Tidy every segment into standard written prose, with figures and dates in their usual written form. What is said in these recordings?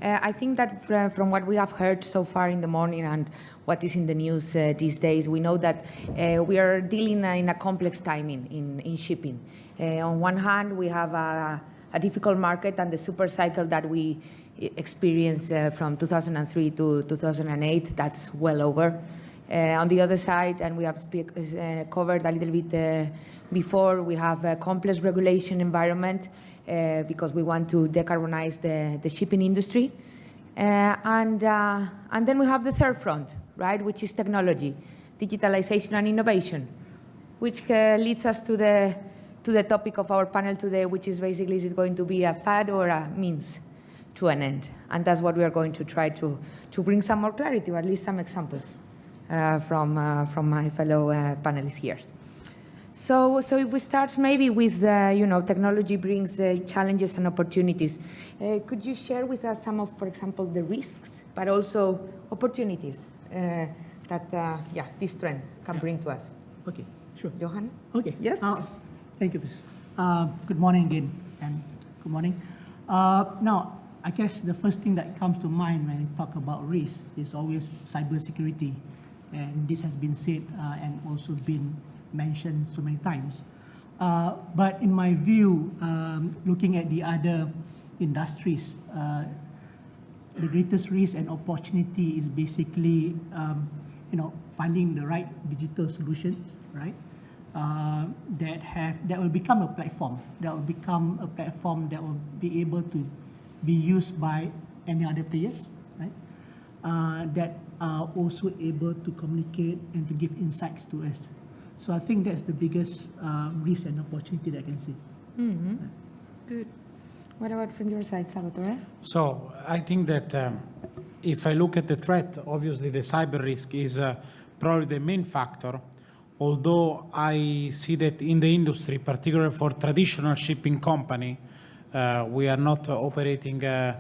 I think that from what we have heard so far in the morning and what is in the news these days, we know that we are dealing in a complex time in shipping. On one hand, we have a difficult market and the super cycle that we experienced from 2003 to 2008, that's well over. On the other side, and we have covered a little bit before, we have a complex regulation environment because we want to decarbonize the shipping industry. And then we have the third front, right, which is technology, digitalization and innovation, which leads us to the topic of our panel today, which is basically, is it going to be a fad or a means to an end? And that's what we are going to try to bring some more clarity, or at least some examples from my fellow panelists here. So if we start maybe with, technology brings challenges and opportunities. Could you share with us some of, for example, the risks, but also opportunities that this trend can bring to us? Okay, sure. Johan? Okay. Yes? Thank you. Good morning again, and good morning. Now, I guess the first thing that comes to mind when we talk about risk is always cybersecurity. And this has been said and also been mentioned so many times. But in my view, looking at the other industries, the greatest risk and opportunity is basically, finding the right digital solutions, right? That will become a platform. That will be able to be used by any other players, right? That are also able to communicate and to give insights to us. So I think that's the biggest risk and opportunity that I can see. Mm-hmm. Good. What about from your side, Salvatore? So I think that if I look at the threat, obviously the cyber risk is probably the main factor, although I see that in the industry, particularly for traditional shipping company, we are not operating a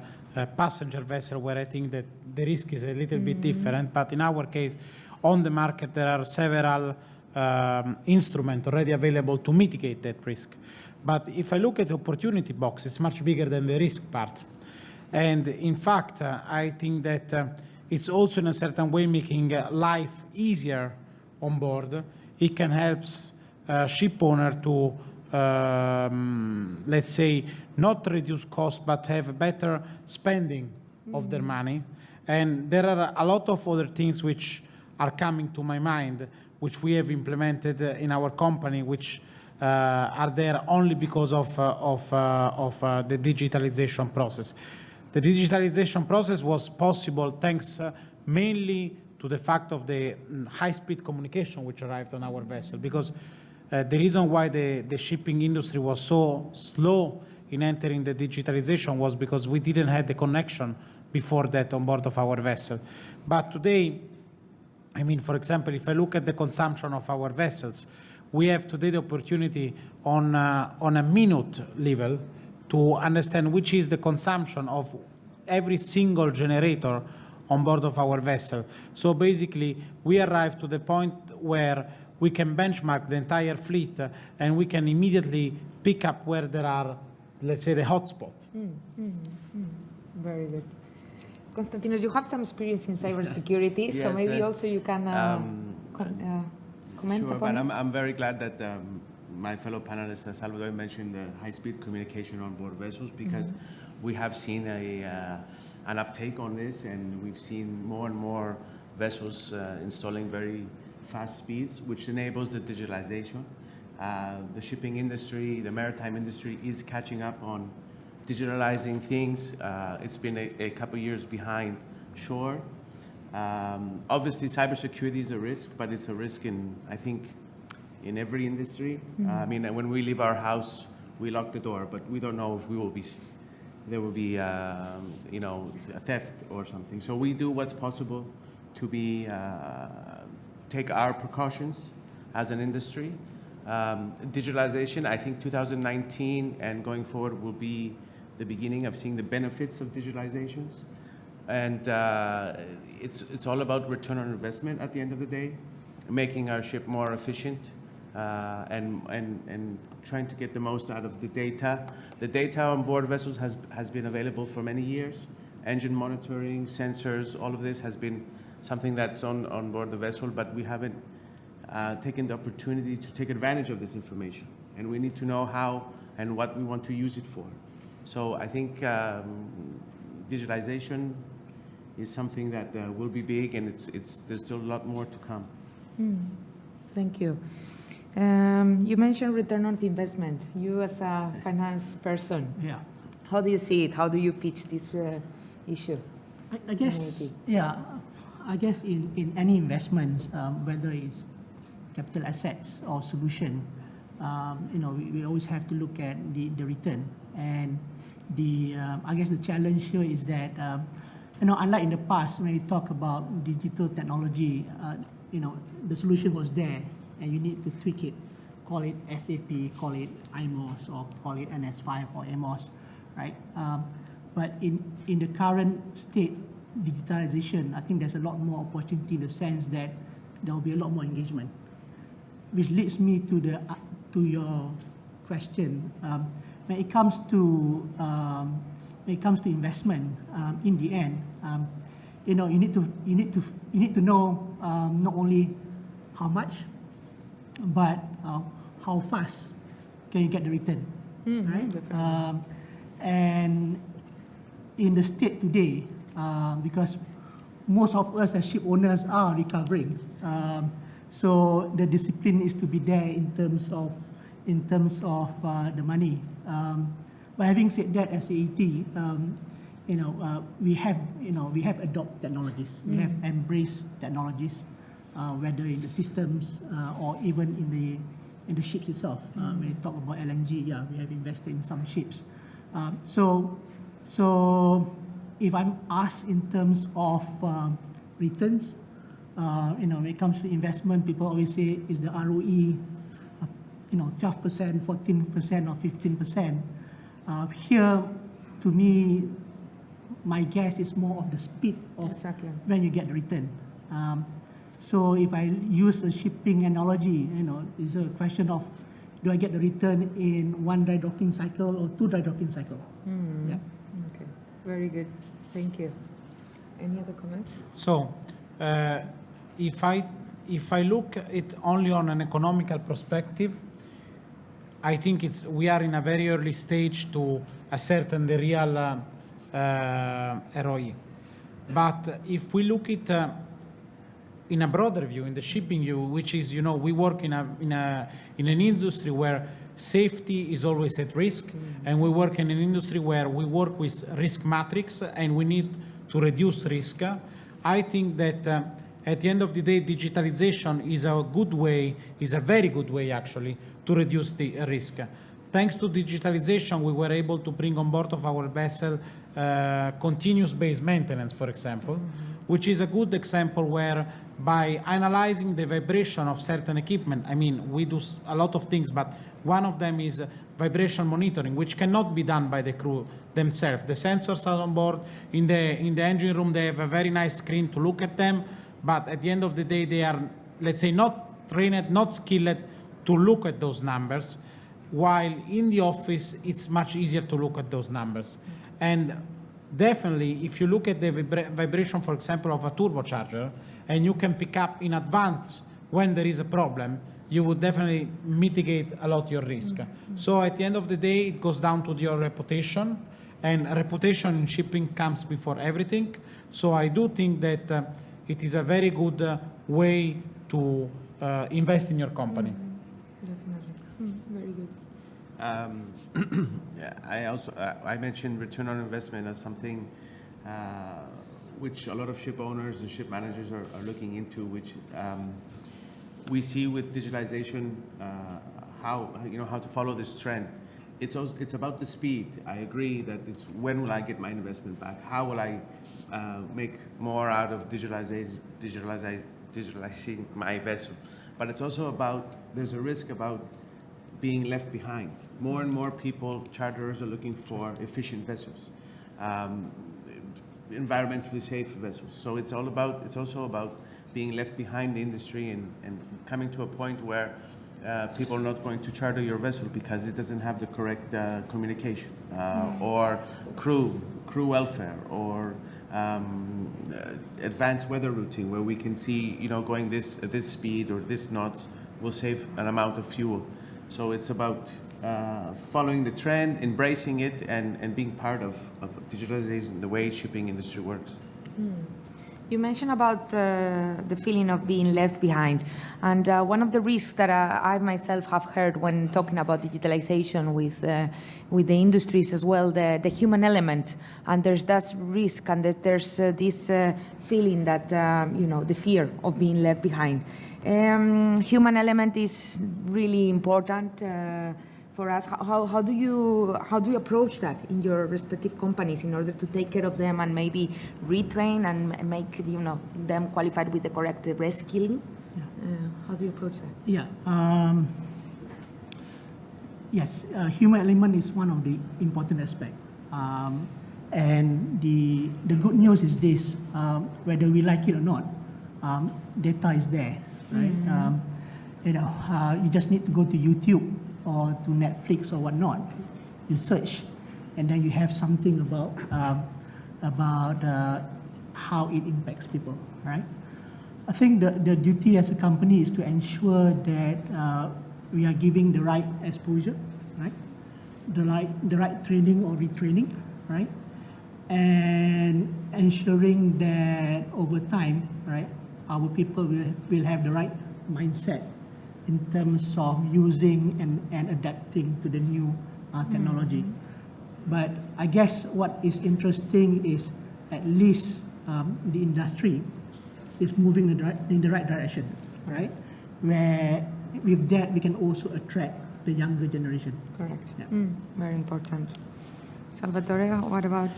passenger vessel where I think that the risk is a little bit different. But in our case, on the market, there are several instruments already available to mitigate that risk. But if I look at the opportunity box, it's much bigger than the risk part. And in fact, I think that it's also in a certain way making life easier on board. It can help ship owner to, let's say, not reduce costs, but have a better spending of their money. And there are a lot of other things which are coming to my mind, which we have implemented in our company, which are there only because of the digitalization process. The digitalization process was possible thanks mainly to the fact of the high-speed communication which arrived on our vessel, because the reason why the shipping industry was so slow in entering the digitalization was because we didn't have the connection before that on board of our vessel. But today, I mean, for example, if I look at the consumption of our vessels, we have today the opportunity on a minute level to understand which is the consumption of every single generator on board of our vessel. So basically, we arrive to the point where we can benchmark the entire fleet and we can immediately pick up where there are, let's say, the hotspot. Very good. Constantinos, you have some experience in cybersecurity, Yes, so maybe also you can comment sure, upon but it. I'm very glad that my fellow panelist Salvatore mentioned the high-speed communication on board vessels, because we have seen an uptake on this, and we've seen more and more vessels installing very fast speeds, which enables the digitalization. The shipping industry, the maritime industry is catching up on digitalizing things. It's been a couple years behind shore. Obviously, cybersecurity is a risk, but it's a risk I think, in every industry. I mean, when we leave our house, we lock the door, but we don't know if there will be, a theft or something. So we do what's possible to take our precautions as an industry. Digitalization, I think 2019 and going forward will be the beginning of seeing the benefits of digitalizations. And it's all about return on investment at the end of the day, making our ship more efficient and trying to get the most out of the data. The data on board vessels has been available for many years, engine monitoring, sensors, all of this has been something that's on board the vessel, but we haven't taken the opportunity to take advantage of this information. And we need to know how and what we want to use it for. So I think digitalization is something that will be big, and there's still a lot more to come. Thank you. You mentioned return on investment. You as a finance person, Yeah. how do you see it? How do you pitch this issue? I guess, Maybe. yeah, I guess in any investments, whether it's capital assets or solution, we always have to look at the return. And I guess the challenge here is that, unlike in the past, when you talk about digital technology, the solution was there and you need to tweak it, call it SAP, call it IMOS, or call it NS5 or MOS, right? But in the current state, digitalization, I think there's a lot more opportunity in the sense that there will be a lot more engagement, which leads me to your question. When it comes to investment, in the end, you need to know not only how much, but how fast can you get the return, right? And in the state today, because most of us as ship owners are recovering, so the discipline is to be there in terms of the money. But having said that, as AET, we have adopted technologies, we have embraced technologies, whether in the systems or even in the ships itself. When you talk about LNG, yeah, we have invested in some ships. So if I'm asked in terms of returns, when it comes to investment, people always say, is the ROE 12%, 14%, or 15%? Here, to me, my guess is more of the speed of Exactly. when you get the return. So if I use a shipping analogy, it's a question of, do I get the return in one dry docking cycle or two dry docking cycle? Yeah. Okay, very good. Thank you. Any other comments? So, if I look at it only on an economical perspective, I think we are in a very early stage to ascertain the real ROE. But if we look at in a broader view, in the shipping view, which is, we work in an industry where safety is always at risk, and we work in an industry where we work with risk matrix and we need to reduce risk. I think that at the end of the day, digitalization is a very good way actually to reduce the risk. Thanks to digitalization, we were able to bring on board of our vessel continuous base maintenance, for example, which is a good example where by analyzing the vibration of certain equipment, we do a lot of things, but one of them is vibration monitoring, which cannot be done by the crew themselves. The sensors are on board. In the engine room, they have a very nice screen to look at them, but at the end of the day, they are, let's say, not trained, not skilled to look at those numbers, while in the office, it's much easier to look at those numbers. And definitely, if you look at the vibration, for example, of a turbocharger, and you can pick up in advance when there is a problem, you would definitely mitigate a lot your risk. So at the end of the day, it goes down to your reputation, and reputation in shipping comes before everything. So I do think that it is a very good way to invest in your company. Definitely. Very good. I mentioned return on investment as something which a lot of ship owners and ship managers are looking into, which we see with digitalization how to follow this trend. It's about the speed. I agree that it's when will I get my investment back? How will I make more out of digitalizing my vessel? But it's also about, there's a risk about being left behind. More and more people, charterers, are looking for efficient vessels, environmentally safe vessels. So it's also about being left behind the industry and coming to a point where people are not going to charter your vessel because it doesn't have the correct communication, or crew welfare, or advanced weather routing, where we can see, going this at this speed or this knots will save an amount of fuel. So it's about following the trend, embracing it, and being part of digitalization, the way shipping industry works. You mentioned about the feeling of being left behind, and one of the risks that I myself have heard when talking about digitalization with the industries as well, the human element, and there's that risk, and that there's this feeling that the fear of being left behind. Human element is really important for us. How do you approach that in your respective companies in order to take care of them and maybe retrain and make them qualified with the correct reskilling? How do you approach that? Yeah. Yes, human element is one of the important aspects. And the good news is this: whether we like it or not, data is there, right? You just need to go to YouTube or to Netflix or whatnot. You search, and then you have something about how it impacts people, right? I think the duty as a company is to ensure that we are giving the right exposure, right? The right training or retraining, right? And ensuring that over time, right, our people will have the right mindset in terms of using and adapting to the new technology. But I guess what is interesting is at least the industry is moving in the right direction, right? Where with that we can also attract the younger generation. Correct. Yeah. Very important. Salvatore, what about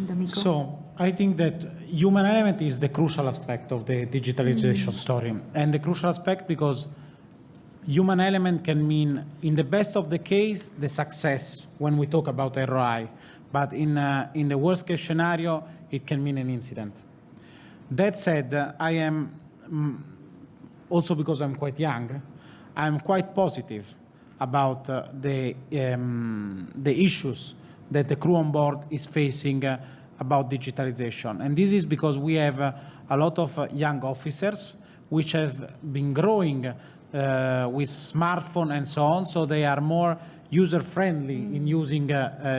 D'Amico? So I think that human element is the crucial aspect of the digitalization story, and the crucial aspect because human element can mean, in the best of the case, the success when we talk about ROI, but in the worst case scenario, it can mean an incident. That said, I am, also because I'm quite young, I'm quite positive about the issues that the crew on board is facing about digitalization. And this is because we have a lot of young officers which have been growing with smartphone and so on, so they are more user-friendly in using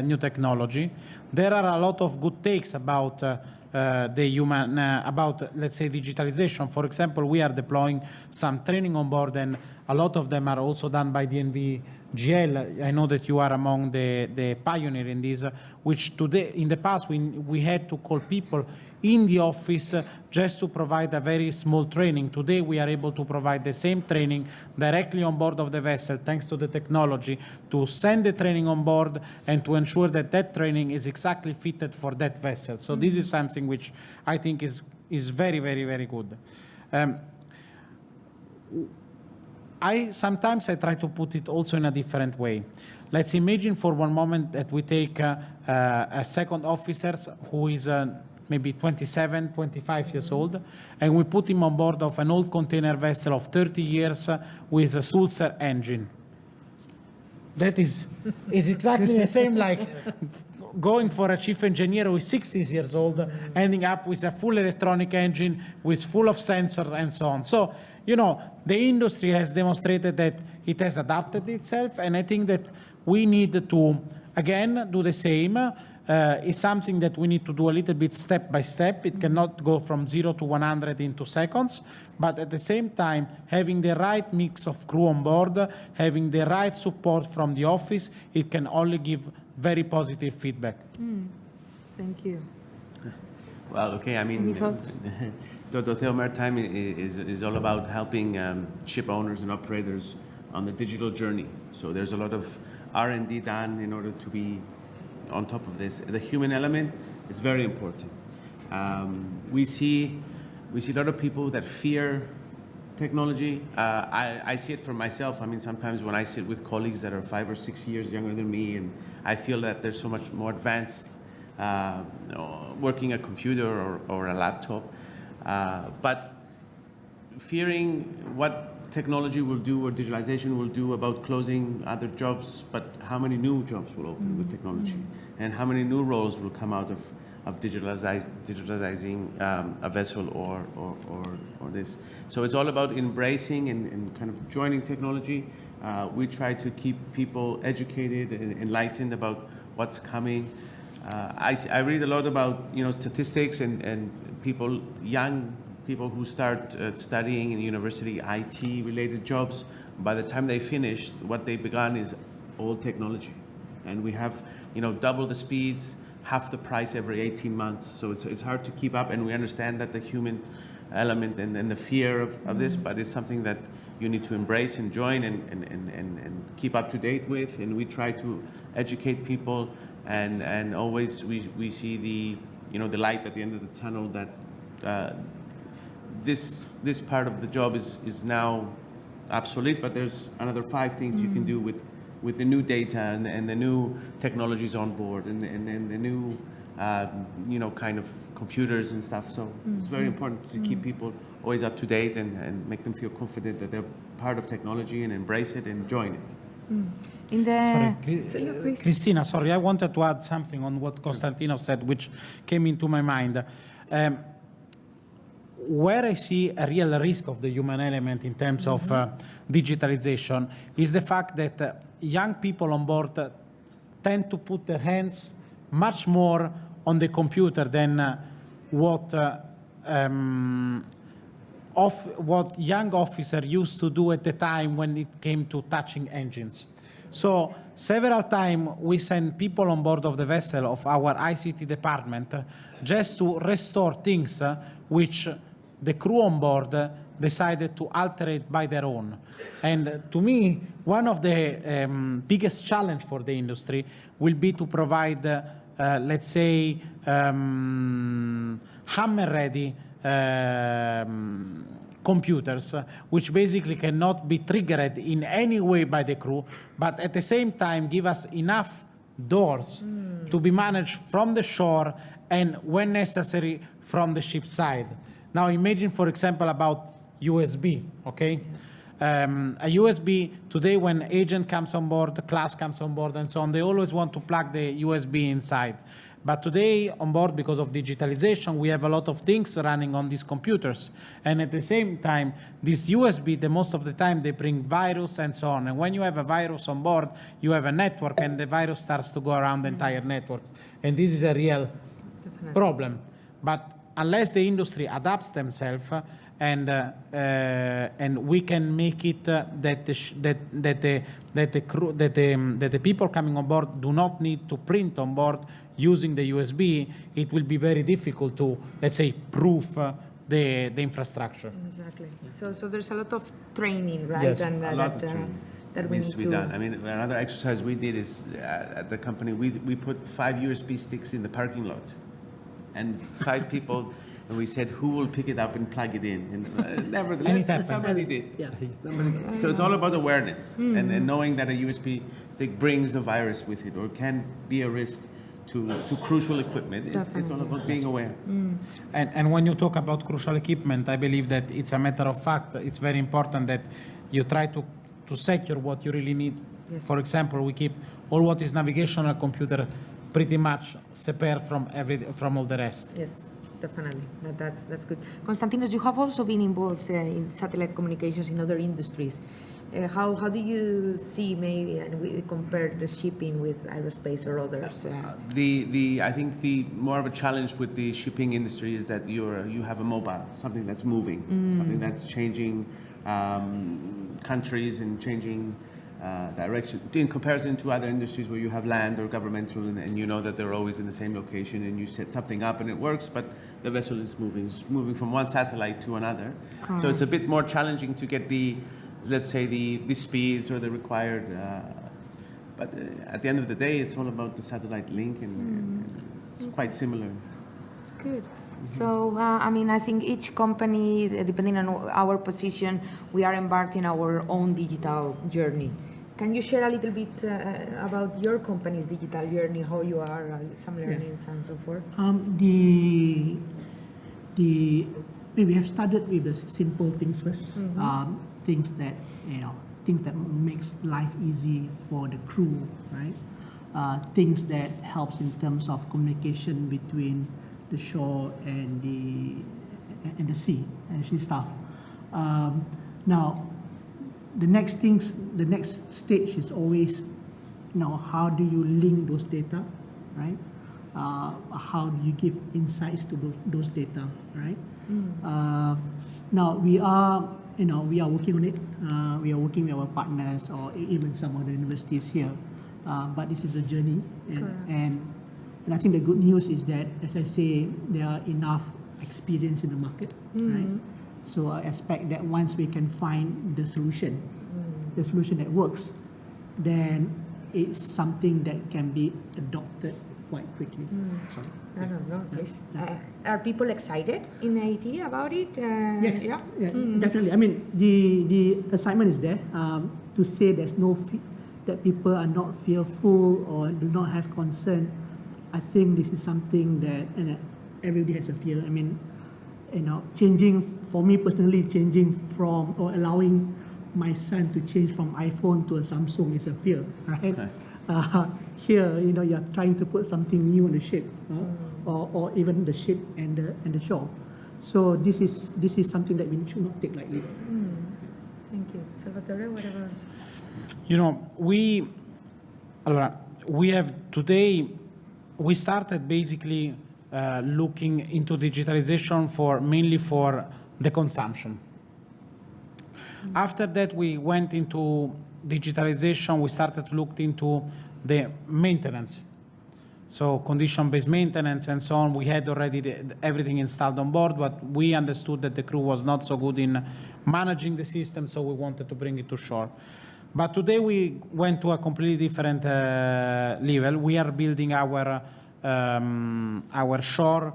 new technology. There are a lot of good takes about let's say, digitalization. For example, we are deploying some training on board, and a lot of them are also done by DNV GL. I know that you are among the pioneer in this, which today, in the past, we had to call people in the office just to provide a very small training. Today, we are able to provide the same training directly on board of the vessel, thanks to the technology, to send the training on board and to ensure that that training is exactly fitted for that vessel. So this is something which I think is very, very, very good. Sometimes I try to put it also in a different way. Let's imagine for one moment that we take a second officer who is maybe 27, 25 years old, and we put him on board of an old container vessel of 30 years with a Sulzer engine. That is exactly the same like going for a chief engineer who is 60 years old, ending up with a full electronic engine with full of sensors and so on. So, the industry has demonstrated that it has adapted itself, and I think that we need to, again, do the same. It's something that we need to do a little bit step by step. It cannot go from 0 to 100 in 2 seconds, but at the same time, having the right mix of crew on board, having the right support from the office, it can only give very positive feedback. Thank you. Well, okay, I mean, Any thoughts? Tototheo Maritime is all about helping ship owners and operators on the digital journey. So there's a lot of R&D done in order to be on top of this. The human element is very important. We see a lot of people that fear technology. I see it for myself. I mean, sometimes when I sit with colleagues that are 5 or 6 years younger than me, and I feel that they're so much more advanced working a computer or a laptop. But fearing what technology will do or digitalization will do about closing other jobs, but how many new jobs will open with technology? And how many new roles will come out of digitalizing a vessel or this? So it's all about embracing and kind of joining technology. We try to keep people educated and enlightened about what's coming. I read a lot about statistics and young people who start studying in university IT-related jobs. By the time they finish, what they began is old technology, and we have double the speeds, half the price every 18 months. So it's hard to keep up, and we understand that the human element and the fear of this, but it's something that you need to embrace and join and keep up to date with. And we try to educate people, and always we see the light at the end of the tunnel that this part of the job is now obsolete, but there's another 5 things you can do with the new data and the new technologies on board and the new kind of computers and stuff. So it's very important to keep people always up to date and make them feel confident that they're part of technology and embrace it and join it. In the Sorry, Cristina, sorry, I wanted to add something on what Constantinos said, which came into my mind. Where I see a real risk of the human element in terms of digitalization is the fact that young people on board tend to put their hands much more on the computer than what young officers used to do at the time when it came to touching engines. So several times we send people on board of the vessel of our ICT department just to restore things which the crew on board decided to alter it by their own. And to me, one of the biggest challenge for the industry will be to provide, let's say, hammer-ready computers, which basically cannot be triggered in any way by the crew, but at the same time give us enough doors to be managed from the shore and, when necessary, from the ship side. Now imagine, for example, about USB, okay? A USB, today when agent comes on board, the class comes on board and so on, they always want to plug the USB inside. But today on board, because of digitalization, we have a lot of things running on these computers. And at the same time, this USB, the most of the time, they bring virus and so on. And when you have a virus on board, you have a network and the virus starts to go around the entire network. And this is a real problem. But unless the industry adapts themselves and we can make it that the people coming on board do not need to print on board using the USB, it will be very difficult to, let's say, proof the infrastructure. Exactly. So there's a lot of training, right? Yes, And a lot of training that we needs need to be done. I mean, another exercise we did is at the company, we put 5 USB sticks in the parking lot. And 5 people, and we said, who will pick it up and plug it in? And nevertheless, somebody did. Yeah. So it's all about awareness and knowing that a USB stick brings a virus with it or can be a risk to crucial equipment. It's all about being aware. And when you talk about crucial equipment, I believe that it's a matter of fact. It's very important that you try to secure what you really need. Yes. For example, we keep all what is navigational computer pretty much separate from all the rest. Yes, definitely. That's good. Constantinos, you have also been involved in satellite communications in other industries. How do you see maybe and we compare the shipping with aerospace or others? I think the more of a challenge with the shipping industry is that you have a mobile, something that's moving, something that's changing countries and changing direction in comparison to other industries where you have land or governmental and you know that they're always in the same location and you set something up and it works, but the vessel is moving from one satellite to another. So it's a bit more challenging to get let's say the speeds or the required, but at the end of the day, it's all about the satellite link and it's quite similar. Good. So, I mean, I think each company, depending on our position, we are embarked in our own digital journey. Can you share a little bit about your company's digital journey, how you are, some learnings and so forth? We have started with the simple things first. things that makes life easy for the crew, right? Things that helps in terms of communication between the shore and the sea stuff. Now, the next stage is always, how do you link those data, right? How do you give insights to those data, right? Now we are working on it. We are working with our partners or even some of the universities here. But this is a journey, and I think the good news is that, as I say, there are enough experience in the market, right? So I expect that once we can find the solution that works, then it's something that can be adopted quite quickly. No, please. Are people excited in IT about it? Yes, yeah, definitely. I mean, the assignment is there to say there's that people are not fearful or do not have concern. I think this is something that everybody has a fear. I mean, for me personally, changing from or allowing my son to change from iPhone to a Samsung is a fear, right? Okay. Here, you're trying to put something new on the ship, or even the ship and the shore. So this is something that we should not take lightly. Thank you, Salvatore. Whatever. We have today. We started basically looking into digitalization mainly for the consumption. After that, we went into digitalization. We started to look into the maintenance, so condition-based maintenance and so on. We had already everything installed on board, but we understood that the crew was not so good in managing the system, so we wanted to bring it to shore. But today we went to a completely different level. We are building our shore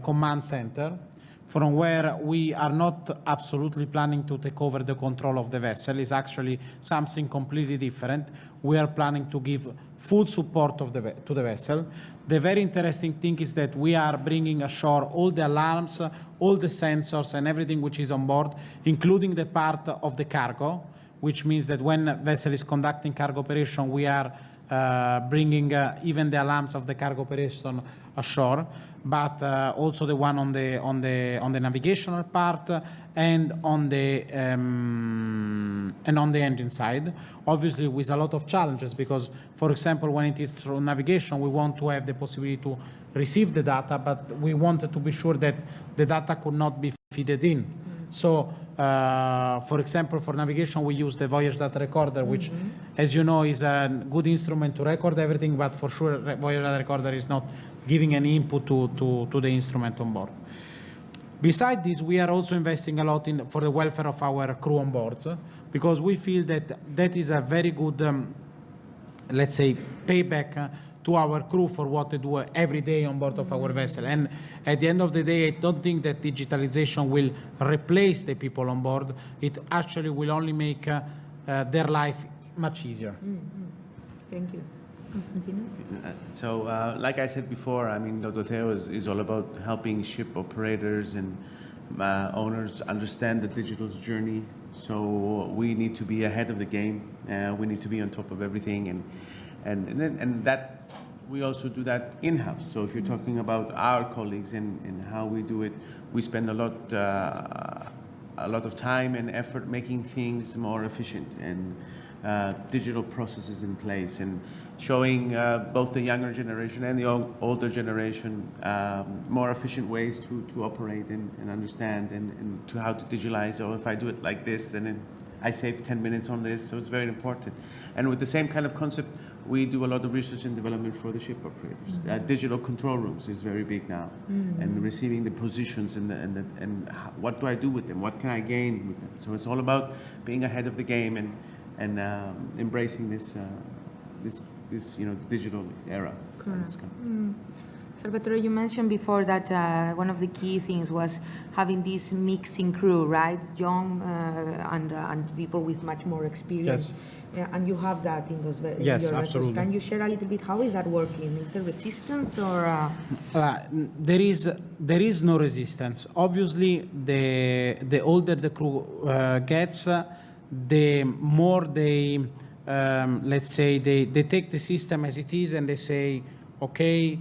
command center, from where we are not absolutely planning to take over the control of the vessel. It's actually something completely different. We are planning to give full support to the vessel. The very interesting thing is that we are bringing ashore all the alarms, all the sensors and everything which is on board, including the part of the cargo, which means that when a vessel is conducting cargo operation, we are bringing even the alarms of the cargo operation ashore, but also the one on the navigational part and on the engine side. Obviously, with a lot of challenges, because, for example, when it is through navigation, we want to have the possibility to receive the data, but we wanted to be sure that the data could not be fed in. So, for example, for navigation, we use the voyage data recorder, which, as you know, is a good instrument to record everything, but for sure, voyage data recorder is not giving any input to the instrument on board. Besides this, we are also investing a lot for the welfare of our crew on board, because we feel that is a very good, let's say, payback to our crew for what they do every day on board of our vessel. And at the end of the day, I don't think that digitalization will replace the people on board. It actually will only make their life much easier. Thank you. Constantinos? So, like I said before, I mean, Tototheo is all about helping ship operators and owners understand the digital journey. So we need to be ahead of the game. We need to be on top of everything, and that we also do that in-house. So if you're talking about our colleagues and how we do it, we spend a lot of time and effort making things more efficient and digital processes in place, and showing both the younger generation and the older generation more efficient ways to operate and understand and to how to digitalize. Or if I do it like this, then I save 10 minutes on this. So it's very important. And with the same kind of concept, we do a lot of research and development for the ship operators. Digital control rooms is very big now, and receiving the positions and what do I do with them? What can I gain with them? So it's all about being ahead of the game and embracing this digital era. Salvatore, you mentioned before that one of the key things was having this mixing crew, right? Young and people with much more experience. Yes. Yeah, and you have that in those in Yes, your vessels. absolutely. Can you share a little bit how is that working? Is there resistance or? There is no resistance. Obviously, the older the crew gets, the more they, let's say, they take the system as it is and they say, okay,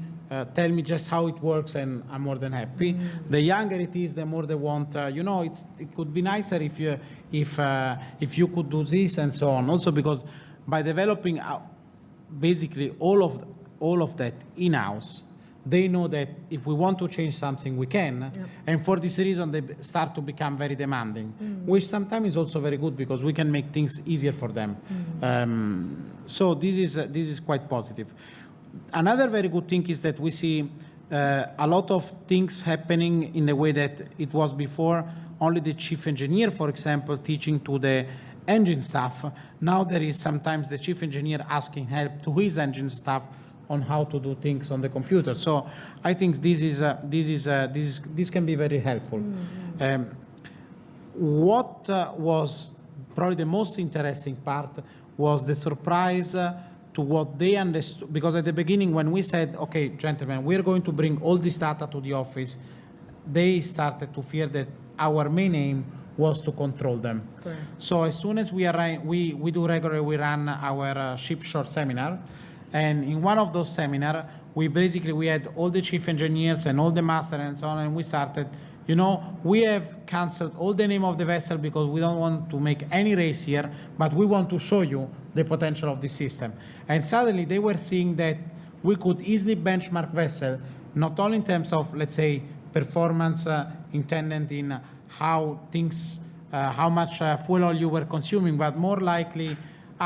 tell me just how it works and I'm more than happy. The younger it is, the more they want, it could be nicer if you could do this and so on. Also because by developing basically all of that in-house, they know that if we want to change something, we can. Yep. And for this reason, they start to become very demanding, which sometimes is also very good because we can make things easier for them. So this is quite positive. Another very good thing is that we see a lot of things happening in the way that it was before. Only the chief engineer, for example, teaching to the engine staff. Now there is sometimes the chief engineer asking help to his engine staff on how to do things on the computer. So I think this can be very helpful. What was probably the most interesting part was the surprise to what they understood, because at the beginning when we said, okay, gentlemen, we're going to bring all this data to the office, they started to fear that our main aim was to control them. Correct. So as soon as we do regularly, we run our ship shore seminar, and in one of those seminars, we had all the chief engineers and all the master and so on, and we started, we have canceled all the name of the vessel because we don't want to make any race here, but we want to show you the potential of the system. And suddenly they were seeing that we could easily benchmark vessel, not only in terms of, let's say, performance intended in how things, how much fuel oil you were consuming, but more likely,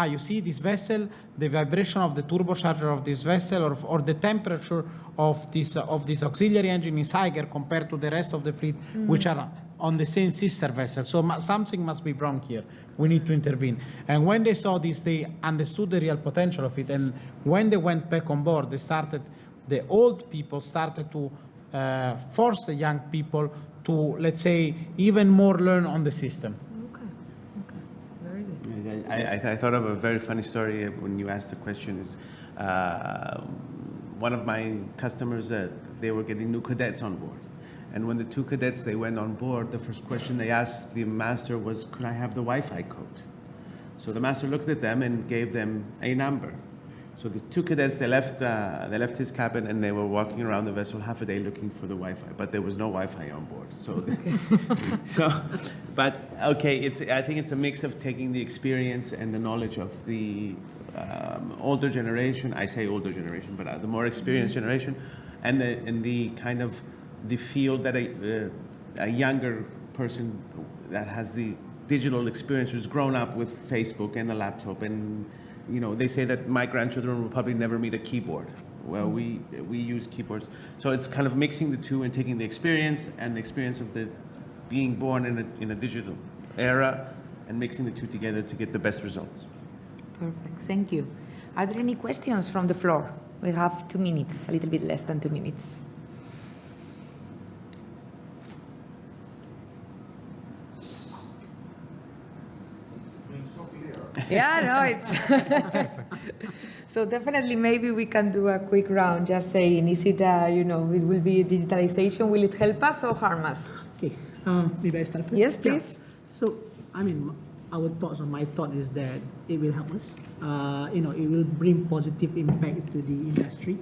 you see this vessel, the vibration of the turbocharger of this vessel or the temperature of this auxiliary engine is higher compared to the rest of the fleet, which are on the same sister vessel. So something must be wrong here. We need to intervene. And when they saw this, they understood the real potential of it. And when they went back on board, the old people started to force the young people to, let's say, even more learn on the system. Okay, very good. I thought of a very funny story when you asked the question. Is one of my customers, they were getting new cadets on board. And when the two cadets, they went on board, the first question they asked the master was, could I have the Wi-Fi code? So the master looked at them and gave them a number. So the two cadets, they left his cabin and they were walking around the vessel half a day looking for the Wi-Fi, but there was no Wi-Fi on board. So, I think it's a mix of taking the experience and the knowledge of the older generation. I say older generation, but the more experienced generation, and the kind of the feel that a younger person that has the digital experience, who's grown up with Facebook and a laptop, and they say that my grandchildren will probably never meet a keyboard. Well, we use keyboards, so it's kind of mixing the two and taking the experience and the experience of the being born in a digital era and mixing the two together to get the best results. Perfect, thank you. Are there any questions from the floor? We have 2 minutes, a little bit less than 2 minutes. Yeah, no, it's so definitely maybe we can do a quick round just saying, is it, it will be digitalization, will it help us or harm us? Okay, maybe I start first? Yes, please. Yeah. So, our thoughts or my thought is that it will help us. It will bring positive impact to the industry.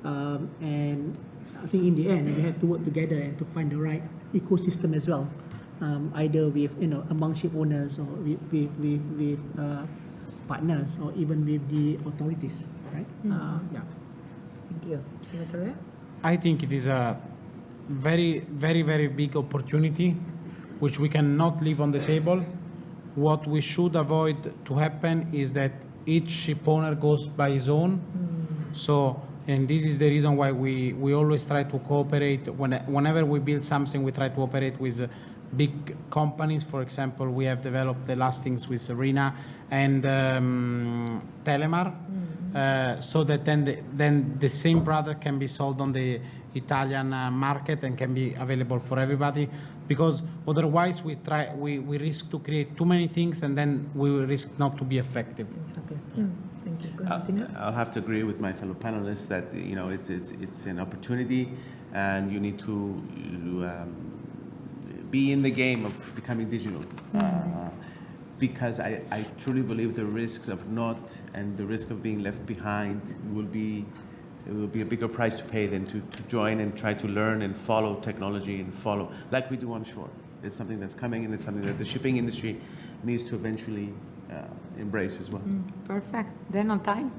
And I think in the end, we have to work together and to find the right ecosystem as well. Either with among ship owners or with partners or even with the authorities, right? Yeah. Thank you. Salvatore? I think it is a very, very, very big opportunity which we cannot leave on the table. What we should avoid to happen is that each ship owner goes by his own. So, and this is the reason why we always try to cooperate. Whenever we build something, we try to operate with big companies. For example, we have developed the last things with Serena and Telemar. so that then the same product can be sold on the Italian market and can be available for everybody. Because otherwise we risk to create too many things and then we will risk not to be effective. Exactly. Thank you. Constantinos? I'll have to agree with my fellow panelists that it's an opportunity, and you need to be in the game of becoming digital. Because I truly believe the risks of not and the risk of being left behind will be a bigger price to pay than to join and try to learn and follow technology and follow like we do on shore. It's something that's coming, and it's something that the shipping industry needs to eventually embrace as well. Perfect. Then on time.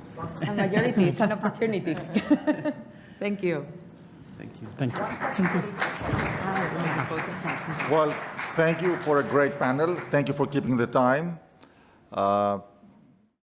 A majority is an opportunity. Thank you. Thank you. Thank you. Well, thank you for a great panel. Thank you for keeping the time.